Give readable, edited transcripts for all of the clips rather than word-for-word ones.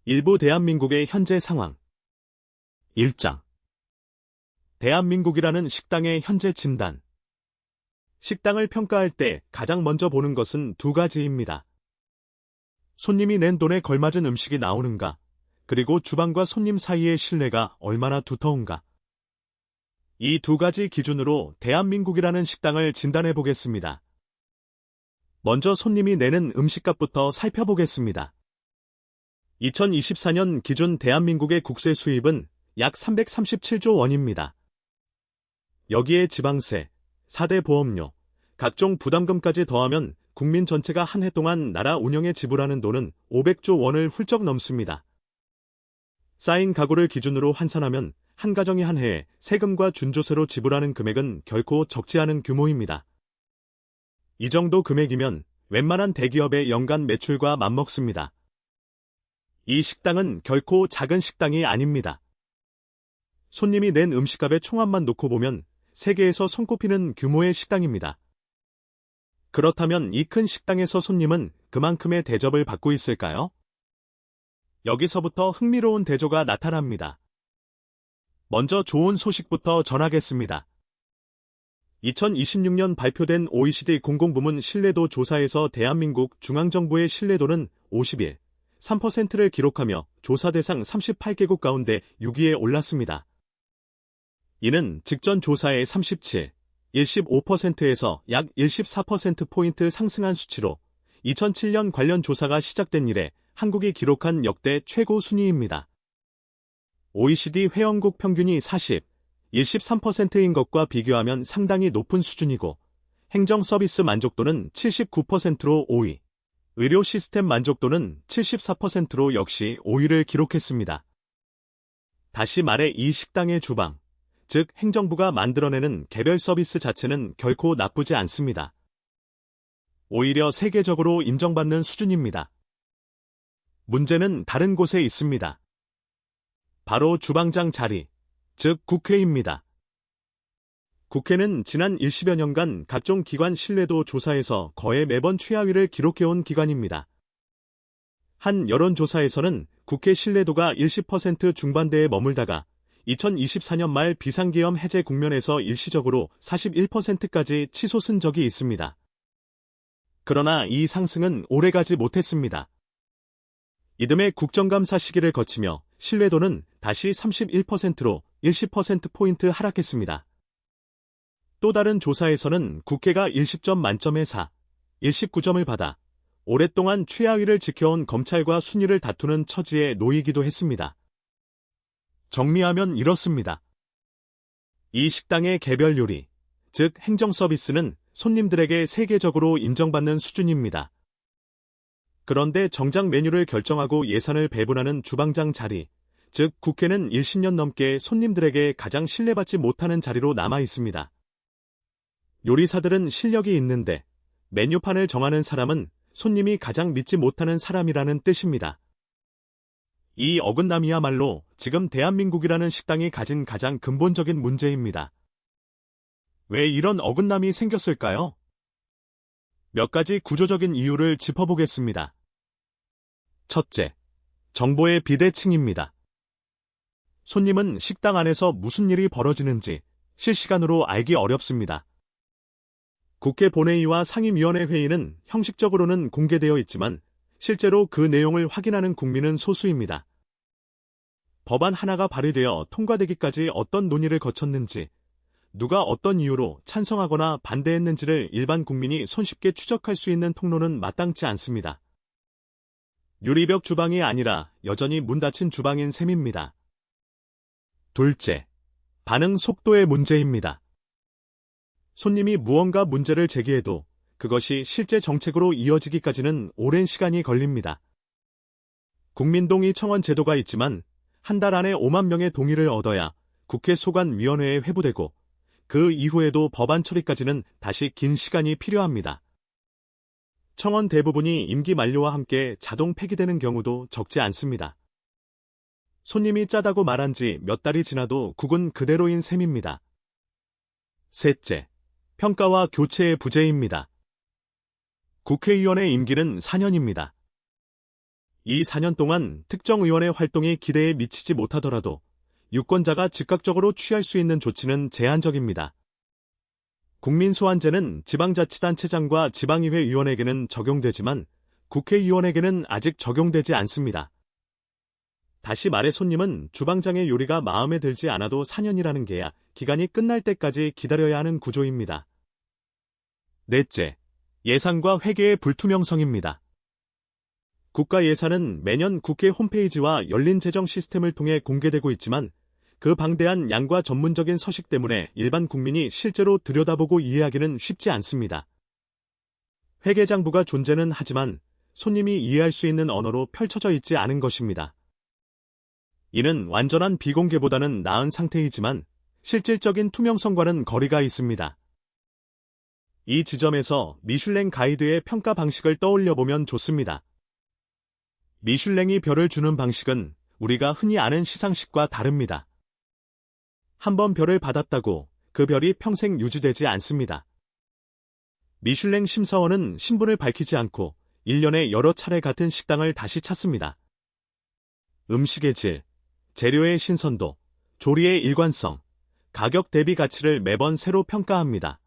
일부 대한민국의 현재 상황. 1장. 대한민국이라는 식당의 현재 진단. 식당을 평가할 때 가장 먼저 보는 것은 두 가지입니다. 손님이 낸 돈에 걸맞은 음식이 나오는가, 그리고 주방과 손님 사이의 신뢰가 얼마나 두터운가. 이 두 가지 기준으로 대한민국이라는 식당을 진단해 보겠습니다. 먼저 손님이 내는 음식값부터 살펴보겠습니다. 2024년 기준 대한민국의 국세 수입은 약 337조 원입니다. 여기에 지방세, 4대 보험료, 각종 부담금까지 더하면 국민 전체가 한 해 동안 나라 운영에 지불하는 돈은 500조 원을 훌쩍 넘습니다. 쌓인 가구를 기준으로 환산하면 한 가정이 한 해에 세금과 준조세로 지불하는 금액은 결코 적지 않은 규모입니다. 이 정도 금액이면 웬만한 대기업의 연간 매출과 맞먹습니다. 이 식당은 결코 작은 식당이 아닙니다. 손님이 낸 음식값의 총합만 놓고 보면 세계에서 손꼽히는 규모의 식당입니다. 그렇다면 이 큰 식당에서 손님은 그만큼의 대접을 받고 있을까요? 여기서부터 흥미로운 대조가 나타납니다. 먼저 좋은 소식부터 전하겠습니다. 2026년 발표된 OECD 공공부문 신뢰도 조사에서 대한민국 중앙정부의 신뢰도는 51.3%를 기록하며 조사 대상 38개국 가운데 6위에 올랐습니다. 이는 직전 조사의 37.15%에서 약 14%포인트 상승한 수치로 2007년 관련 조사가 시작된 이래 한국이 기록한 역대 최고 순위입니다. OECD 회원국 평균이 13%인 것과 비교하면 상당히 높은 수준이고 행정 서비스 만족도는 79%로 5위, 의료 시스템 만족도는 74%로 역시 5위를 기록했습니다. 다시 말해 이 식당의 주방, 즉 행정부가 만들어내는 개별 서비스 자체는 결코 나쁘지 않습니다. 오히려 세계적으로 인정받는 수준입니다. 문제는 다른 곳에 있습니다. 바로 주방장 자리, 즉 국회입니다. 국회는 지난 10여 년간 각종 기관 신뢰도 조사에서 거의 매번 최하위를 기록해온 기관입니다. 한 여론조사에서는 국회 신뢰도가 10% 중반대에 머물다가 2024년 말 비상계엄 해제 국면에서 일시적으로 41%까지 치솟은 적이 있습니다. 그러나 이 상승은 오래가지 못했습니다. 이듬해 국정감사 시기를 거치며 신뢰도는 다시 31%로 10%포인트 하락했습니다. 또 다른 조사에서는 국회가 10점 만점에 19점을 받아 오랫동안 최하위를 지켜온 검찰과 순위를 다투는 처지에 놓이기도 했습니다. 정리하면 이렇습니다. 이 식당의 개별 요리, 즉 행정 서비스는 손님들에게 세계적으로 인정받는 수준입니다. 그런데 정작 메뉴를 결정하고 예산을 배분하는 주방장 자리, 즉 국회는 10년 넘게 손님들에게 가장 신뢰받지 못하는 자리로 남아 있습니다. 요리사들은 실력이 있는데 메뉴판을 정하는 사람은 손님이 가장 믿지 못하는 사람이라는 뜻입니다. 이 어긋남이야말로 지금 대한민국이라는 식당이 가진 가장 근본적인 문제입니다. 왜 이런 어긋남이 생겼을까요? 몇 가지 구조적인 이유를 짚어보겠습니다. 첫째, 정보의 비대칭입니다. 손님은 식당 안에서 무슨 일이 벌어지는지 실시간으로 알기 어렵습니다. 국회 본회의와 상임위원회 회의는 형식적으로는 공개되어 있지만 실제로 그 내용을 확인하는 국민은 소수입니다. 법안 하나가 발의되어 통과되기까지 어떤 논의를 거쳤는지, 누가 어떤 이유로 찬성하거나 반대했는지를 일반 국민이 손쉽게 추적할 수 있는 통로는 마땅치 않습니다. 유리벽 주방이 아니라 여전히 문 닫힌 주방인 셈입니다. 둘째, 반응 속도의 문제입니다. 손님이 무언가 문제를 제기해도 그것이 실제 정책으로 이어지기까지는 오랜 시간이 걸립니다. 국민동의 청원 제도가 있지만 한 달 안에 5만 명의 동의를 얻어야 국회 소관위원회에 회부되고 그 이후에도 법안 처리까지는 다시 긴 시간이 필요합니다. 청원 대부분이 임기 만료와 함께 자동 폐기되는 경우도 적지 않습니다. 손님이 짜다고 말한 지 몇 달이 지나도 국은 그대로인 셈입니다. 셋째, 평가와 교체의 부재입니다. 국회의원의 임기는 4년입니다. 이 4년 동안 특정 의원의 활동이 기대에 미치지 못하더라도 유권자가 즉각적으로 취할 수 있는 조치는 제한적입니다. 국민소환제는 지방자치단체장과 지방의회 의원에게는 적용되지만 국회의원에게는 아직 적용되지 않습니다. 다시 말해 손님은 주방장의 요리가 마음에 들지 않아도 4년이라는 계약 기간이 끝날 때까지 기다려야 하는 구조입니다. 넷째, 예산과 회계의 불투명성입니다. 국가 예산은 매년 국회 홈페이지와 열린 재정 시스템을 통해 공개되고 있지만 그 방대한 양과 전문적인 서식 때문에 일반 국민이 실제로 들여다보고 이해하기는 쉽지 않습니다. 회계장부가 존재는 하지만 손님이 이해할 수 있는 언어로 펼쳐져 있지 않은 것입니다. 이는 완전한 비공개보다는 나은 상태이지만 실질적인 투명성과는 거리가 있습니다. 이 지점에서 미슐랭 가이드의 평가 방식을 떠올려보면 좋습니다. 미슐랭이 별을 주는 방식은 우리가 흔히 아는 시상식과 다릅니다. 한번 별을 받았다고 그 별이 평생 유지되지 않습니다. 미슐랭 심사원은 신분을 밝히지 않고 1년에 여러 차례 같은 식당을 다시 찾습니다. 음식의 질, 재료의 신선도, 조리의 일관성, 가격 대비 가치를 매번 새로 평가합니다.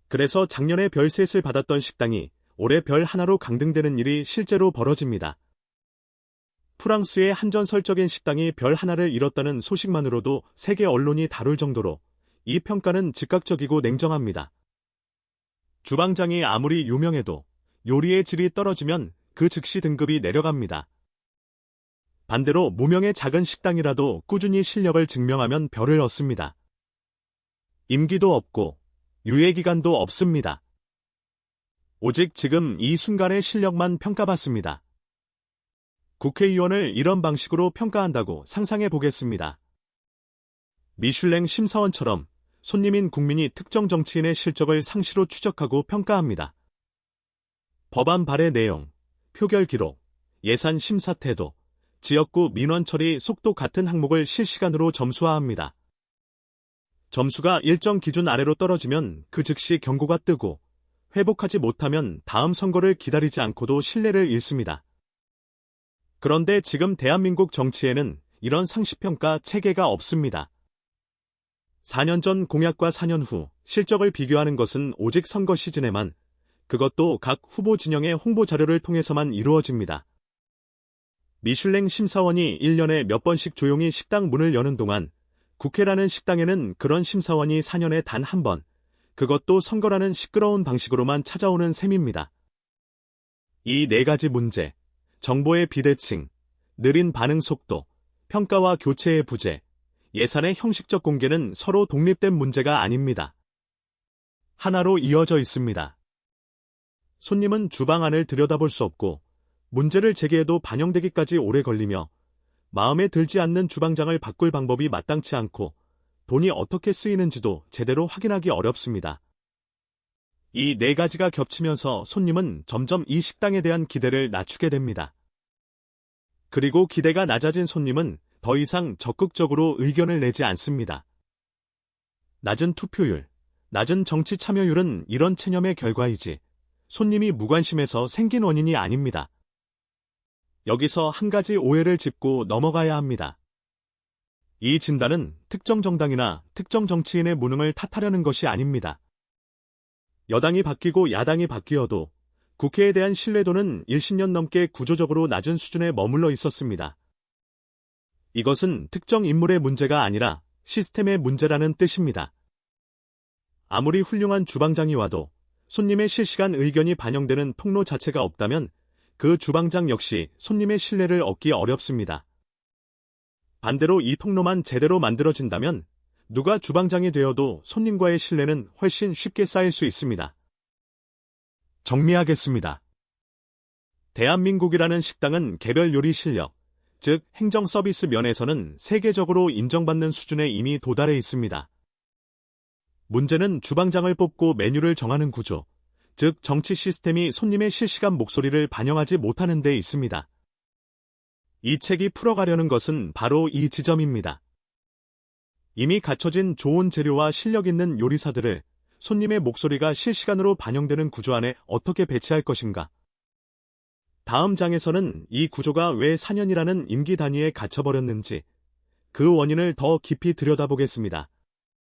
그래서 작년에 별 셋을 받았던 식당이 올해 별 하나로 강등되는 일이 실제로 벌어집니다. 프랑스의 한전설적인 식당이 별 하나를 잃었다는 소식만으로도 세계 언론이 다룰 정도로 이 평가는 즉각적이고 냉정합니다. 주방장이 아무리 유명해도 요리의 질이 떨어지면 그 즉시 등급이 내려갑니다. 반대로 무명의 작은 식당이라도 꾸준히 실력을 증명하면 별을 얻습니다. 임기도 없고 유예기간도 없습니다. 오직 지금 이 순간의 실력만 평가받습니다. 국회의원을 이런 방식으로 평가한다고 상상해 보겠습니다. 미슐랭 심사원처럼 손님인 국민이 특정 정치인의 실적을 상시로 추적하고 평가합니다. 법안 발의 내용, 표결 기록, 예산 심사 태도, 지역구 민원 처리 속도 같은 항목을 실시간으로 점수화합니다. 점수가 일정 기준 아래로 떨어지면 그 즉시 경고가 뜨고 회복하지 못하면 다음 선거를 기다리지 않고도 신뢰를 잃습니다. 그런데 지금 대한민국 정치에는 이런 상시평가 체계가 없습니다. 4년 전 공약과 4년 후 실적을 비교하는 것은 오직 선거 시즌에만, 그것도 각 후보 진영의 홍보 자료를 통해서만 이루어집니다. 미슐랭 심사원이 1년에 몇 번씩 조용히 식당 문을 여는 동안 국회라는 식당에는 그런 심사원이 4년에 단 한 번, 그것도 선거라는 시끄러운 방식으로만 찾아오는 셈입니다. 이 네 가지 문제, 정보의 비대칭, 느린 반응 속도, 평가와 교체의 부재, 예산의 형식적 공개는 서로 독립된 문제가 아닙니다. 하나로 이어져 있습니다. 손님은 주방 안을 들여다볼 수 없고 문제를 제기해도 반영되기까지 오래 걸리며 마음에 들지 않는 주방장을 바꿀 방법이 마땅치 않고 돈이 어떻게 쓰이는지도 제대로 확인하기 어렵습니다. 이 네 가지가 겹치면서 손님은 점점 이 식당에 대한 기대를 낮추게 됩니다. 그리고 기대가 낮아진 손님은 더 이상 적극적으로 의견을 내지 않습니다. 낮은 투표율, 낮은 정치 참여율은 이런 체념의 결과이지 손님이 무관심해서 생긴 원인이 아닙니다. 여기서 한 가지 오해를 짚고 넘어가야 합니다. 이 진단은 특정 정당이나 특정 정치인의 무능을 탓하려는 것이 아닙니다. 여당이 바뀌고 야당이 바뀌어도 국회에 대한 신뢰도는 10년 넘게 구조적으로 낮은 수준에 머물러 있었습니다. 이것은 특정 인물의 문제가 아니라 시스템의 문제라는 뜻입니다. 아무리 훌륭한 주방장이 와도 손님의 실시간 의견이 반영되는 통로 자체가 없다면 그 주방장 역시 손님의 신뢰를 얻기 어렵습니다. 반대로 이 통로만 제대로 만들어진다면 누가 주방장이 되어도 손님과의 신뢰는 훨씬 쉽게 쌓일 수 있습니다. 정리하겠습니다. 대한민국이라는 식당은 개별 요리 실력, 즉 행정 서비스 면에서는 세계적으로 인정받는 수준에 이미 도달해 있습니다. 문제는 주방장을 뽑고 메뉴를 정하는 구조, 즉 정치 시스템이 손님의 실시간 목소리를 반영하지 못하는 데 있습니다. 이 책이 풀어가려는 것은 바로 이 지점입니다. 이미 갖춰진 좋은 재료와 실력 있는 요리사들을 손님의 목소리가 실시간으로 반영되는 구조 안에 어떻게 배치할 것인가? 다음 장에서는 이 구조가 왜 4년이라는 임기 단위에 갇혀버렸는지 그 원인을 더 깊이 들여다보겠습니다.